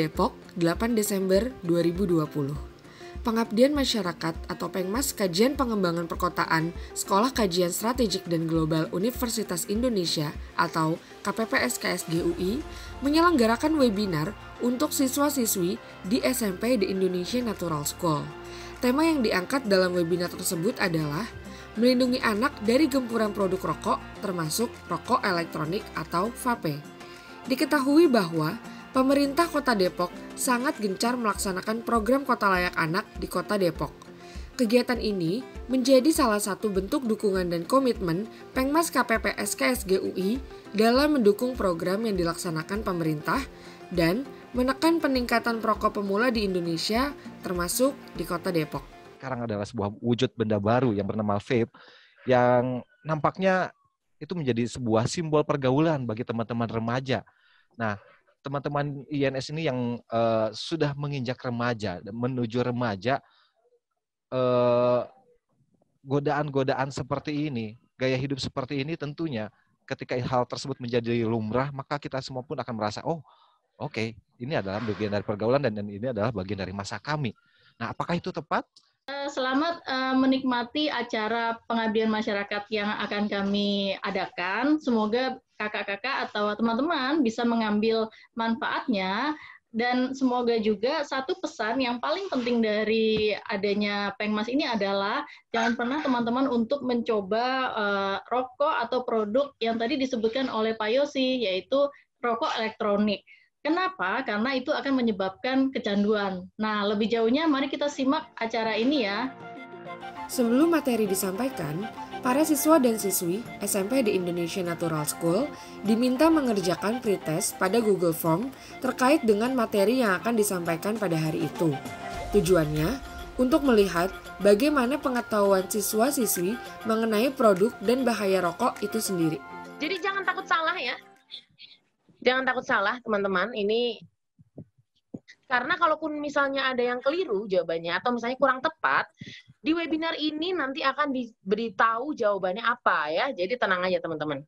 Depok, 8 Desember 2020. Pengabdian Masyarakat atau Pengmas Kajian Pengembangan Perkotaan Sekolah Kajian Strategik dan Global Universitas Indonesia atau KPPSKSG UI menyelenggarakan webinar untuk siswa-siswi di SMP The Indonesian Natural School. Tema yang diangkat dalam webinar tersebut adalah melindungi anak dari gempuran produk rokok termasuk rokok elektronik atau vape. Diketahui bahwa pemerintah Kota Depok sangat gencar melaksanakan program Kota Layak Anak di Kota Depok. Kegiatan ini menjadi salah satu bentuk dukungan dan komitmen Pengmas KPPS KSG UI dalam mendukung program yang dilaksanakan pemerintah dan menekan peningkatan perokok pemula di Indonesia termasuk di Kota Depok. Sekarang adalah sebuah wujud benda baru yang bernama vape yang nampaknya itu menjadi sebuah simbol pergaulan bagi teman-teman remaja. Nah, teman-teman INS ini yang sudah menginjak remaja, menuju remaja, godaan-godaan seperti ini, gaya hidup seperti ini tentunya ketika hal tersebut menjadi lumrah, maka kita semua pun akan merasa, oh oke, ini adalah bagian dari pergaulan dan ini adalah bagian dari masa kami. Nah, apakah itu tepat? Selamat menikmati acara pengabdian masyarakat yang akan kami adakan. Semoga kakak-kakak atau teman-teman bisa mengambil manfaatnya. Dan semoga juga satu pesan yang paling penting dari adanya Pengmas ini adalah jangan pernah teman-teman untuk mencoba rokok atau produk yang tadi disebutkan oleh Pak Yosi, yaitu rokok elektronik. Kenapa? Karena itu akan menyebabkan kecanduan. Nah, lebih jauhnya mari kita simak acara ini ya. Sebelum materi disampaikan, para siswa dan siswi SMP The Indonesian Natural School diminta mengerjakan pretest pada Google Form terkait dengan materi yang akan disampaikan pada hari itu. Tujuannya untuk melihat bagaimana pengetahuan siswa-siswi mengenai produk dan bahaya rokok itu sendiri. Jadi jangan takut salah ya. Jangan takut salah teman-teman, ini karena kalaupun misalnya ada yang keliru jawabannya atau misalnya kurang tepat, di webinar ini nanti akan diberitahu jawabannya apa ya, jadi tenang aja teman-teman.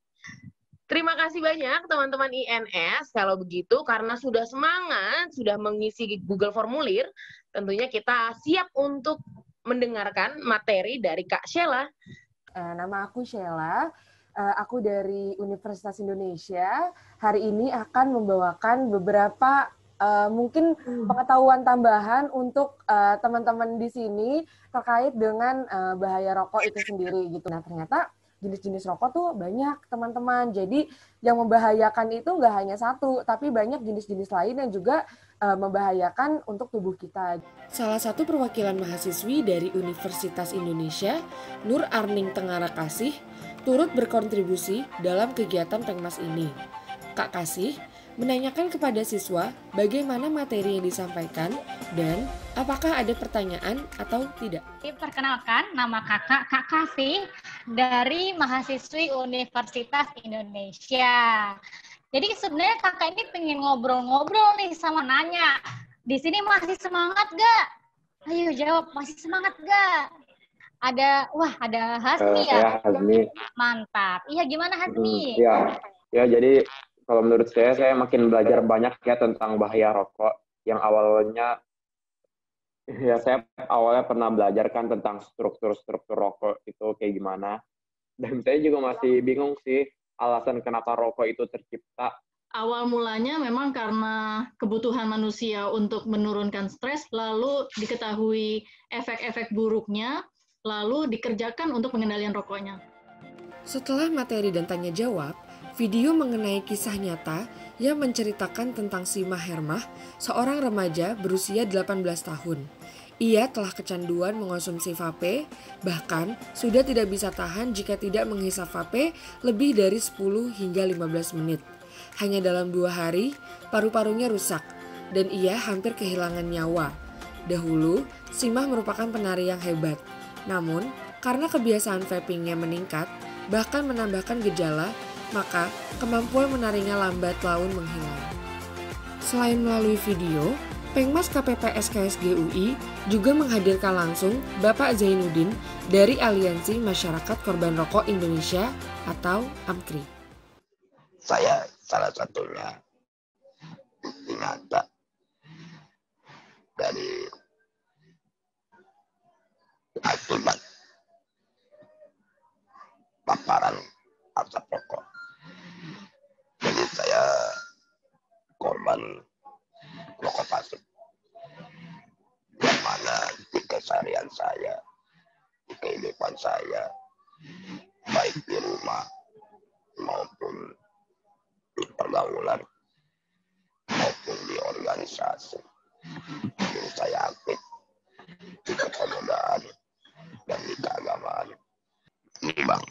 Terima kasih banyak teman-teman INS kalau begitu, karena sudah semangat, sudah mengisi Google Formulir, tentunya kita siap untuk mendengarkan materi dari Kak Sheila. Nama aku Sheila. Aku dari Universitas Indonesia. Hari ini akan membawakan beberapa mungkin pengetahuan tambahan untuk teman-teman di sini terkait dengan bahaya rokok itu sendiri gitu. Nah, ternyata jenis-jenis rokok tuh banyak teman-teman. Jadi yang membahayakan itu nggak hanya satu, tapi banyak jenis-jenis lain yang juga membahayakan untuk tubuh kita. Salah satu perwakilan mahasiswi dari Universitas Indonesia, Nur Arning Tengara Kasih, turut berkontribusi dalam kegiatan Pengmas ini. Kak Kasih menanyakan kepada siswa bagaimana materi yang disampaikan dan apakah ada pertanyaan atau tidak. Perkenalkan, nama kakak Kak Kasih dari mahasiswi Universitas Indonesia. Jadi sebenarnya kakak ini pengen ngobrol-ngobrol nih sama nanya. Di sini masih semangat gak? Ayo jawab, masih semangat gak? Ada Hasmi ya? Hasmi. Mantap. Iya, gimana Hasmi? Ya, jadi kalau menurut saya makin belajar banyak ya tentang bahaya rokok. Yang awalnya, ya saya awalnya pernah belajar kan tentang struktur rokok itu kayak gimana. Dan saya juga masih bingung sih alasan kenapa rokok itu tercipta. Awal mulanya memang karena kebutuhan manusia untuk menurunkan stres, lalu diketahui efek-efek buruknya, lalu dikerjakan untuk pengendalian rokoknya. Setelah materi dan tanya jawab, video mengenai kisah nyata yang menceritakan tentang Sima Hermah, seorang remaja berusia 18 tahun. Ia telah kecanduan mengonsumsi vape, bahkan sudah tidak bisa tahan jika tidak menghisap vape lebih dari 10 hingga 15 menit. Hanya dalam 2 hari, paru-parunya rusak dan ia hampir kehilangan nyawa. Dahulu, Simah merupakan penari yang hebat. Namun, karena kebiasaan vapingnya meningkat, bahkan menambahkan gejala, maka kemampuan menarinya lambat laun menghilang. Selain melalui video, Pengmas KPPS KSG UI juga menghadirkan langsung Bapak Zainuddin dari Aliansi Masyarakat Korban Rokok Indonesia atau AMKRI. Saya salah satunya. Ternyata dari akibat paparan asap rokok. Jadi saya korban rokok pasif, yang mana di keseharian saya, di kehidupan saya, baik di rumah maupun di pergaulan maupun di organisasi. Jadi saya aktif di kepemudaan dan di keagamaan. Ini Bang.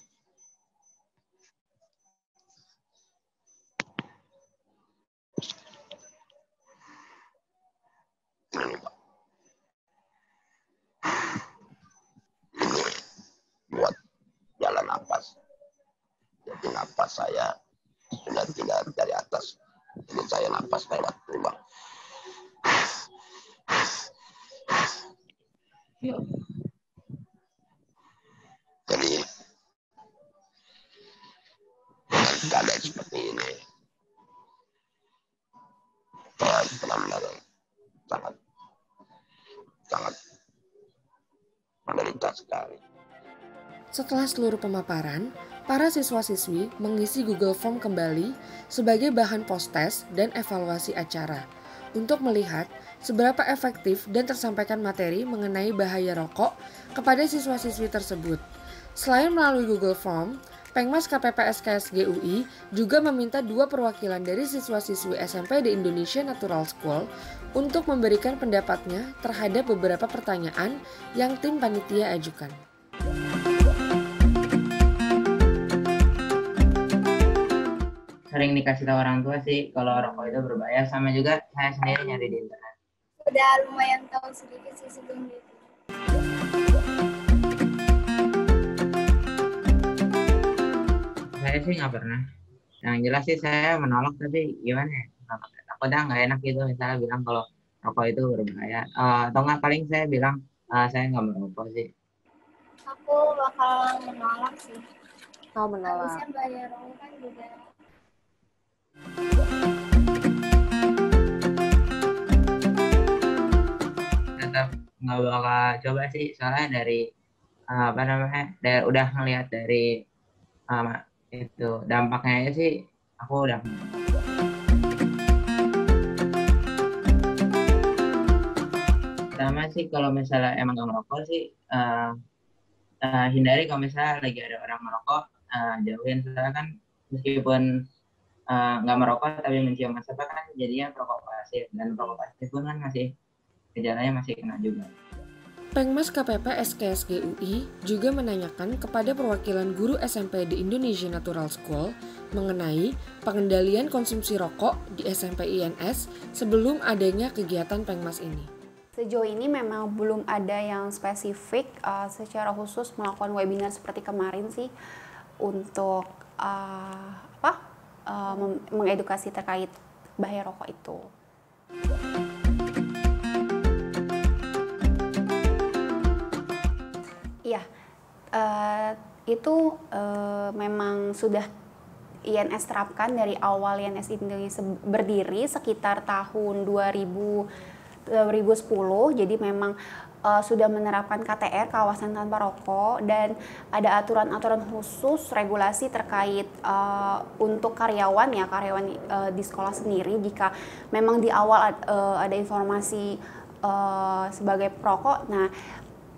Ini Bang. Ini buat jalan napas. Jadi napas saya sudah tidak dari atas. Jadi saya napas lewat lubang. Jadi dengan keadaan seperti ini, saya benar-benar sangat menderita sekali. Setelah seluruh pemaparan, para siswa-siswi mengisi Google Form kembali sebagai bahan post-test dan evaluasi acara untuk melihat seberapa efektif dan tersampaikan materi mengenai bahaya rokok kepada siswa-siswi tersebut. Selain melalui Google Form, Pengmas KPP/SKSG UI juga meminta 2 perwakilan dari siswa-siswi SMP di Indonesia Natural School untuk memberikan pendapatnya terhadap beberapa pertanyaan yang tim panitia ajukan. Sering dikasih tahu orang tua sih kalau rokok itu berbahaya, sama juga saya sendiri nyari di internet. Udah lumayan tahu sedikit sih sebelum itu. Saya sih nggak pernah. Yang jelas sih saya menolak, tapi gimana ya? Aku udah nggak enak gitu misalnya bilang kalau rokok itu berbahaya. Atau nggak, paling saya bilang saya nggak merokok sih. Aku bakal menolak sih. Oh, menolak. Habisnya bahaya rokok kan juga. Tetap nggak bakal coba sih, soalnya dari udah ngelihat dari itu dampaknya aja sih, aku udah. Pertama sih kalau misalnya emang nggak merokok sih, hindari kalau misalnya lagi ada orang merokok, jauhin, soalnya kan meskipun nggak merokok tapi mencium asap kan jadinya perokok pasif, dan perokok pasif pun kan masih gejalanya masih kena juga. Pengmas KPP/SKSG UI juga menanyakan kepada perwakilan guru SMP di Indonesia Natural School mengenai pengendalian konsumsi rokok di SMP INS sebelum adanya kegiatan Pengmas ini. Sejauh ini memang belum ada yang spesifik secara khusus melakukan webinar seperti kemarin sih untuk mengedukasi terkait bahaya rokok itu. Iya, itu memang sudah INS terapkan dari awal INS Indonesia berdiri sekitar tahun 2010. Jadi memang sudah menerapkan KTR, kawasan tanpa rokok, dan ada aturan-aturan khusus regulasi terkait untuk karyawan di sekolah sendiri. Jika memang di awal ada informasi sebagai perokok, nah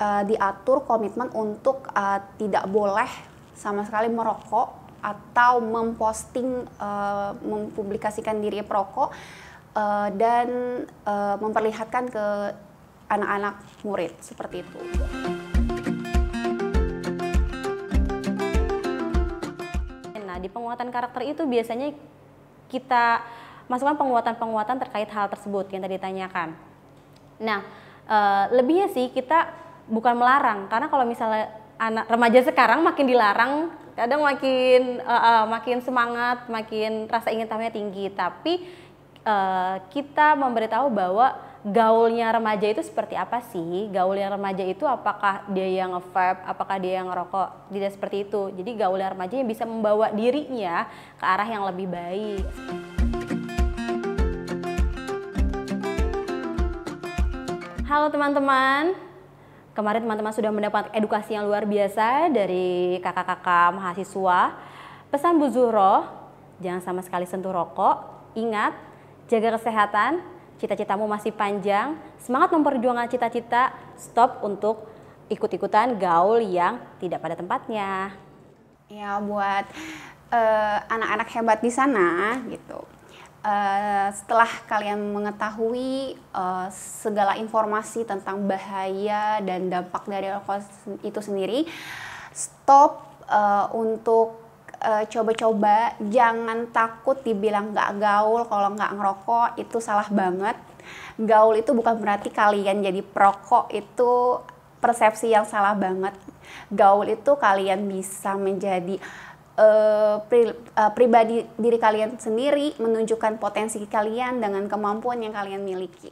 diatur komitmen untuk tidak boleh sama sekali merokok atau memposting, mempublikasikan diri perokok dan memperlihatkan ke anak-anak murid seperti itu. Nah, di penguatan karakter itu biasanya kita masukkan penguatan-penguatan terkait hal tersebut yang tadi ditanyakan. Nah, lebihnya sih kita bukan melarang, karena kalau misalnya anak remaja sekarang makin dilarang, kadang makin semangat, makin rasa ingin tahunya tinggi. Tapi kita memberitahu bahwa gaulnya remaja itu seperti apa sih? Gaulnya remaja itu apakah dia yang nge-vape, apakah dia yang ngerokok? Tidak seperti itu. Jadi gaulnya remaja yang bisa membawa dirinya ke arah yang lebih baik. Halo teman-teman, kemarin teman-teman sudah mendapat edukasi yang luar biasa dari kakak-kakak mahasiswa. Pesan Bu Zuhro, jangan sama sekali sentuh rokok, ingat, jaga kesehatan, cita-citamu masih panjang, semangat memperjuangkan cita-cita, stop untuk ikut-ikutan gaul yang tidak pada tempatnya. Ya, buat anak-anak hebat di sana gitu. Setelah kalian mengetahui segala informasi tentang bahaya dan dampak dari rokok itu sendiri, stop untuk coba-coba, jangan takut dibilang nggak gaul kalau nggak ngerokok, itu salah banget. Gaul itu bukan berarti kalian jadi perokok, itu persepsi yang salah banget. Gaul itu kalian bisa menjadi pribadi diri kalian sendiri, menunjukkan potensi kalian dengan kemampuan yang kalian miliki.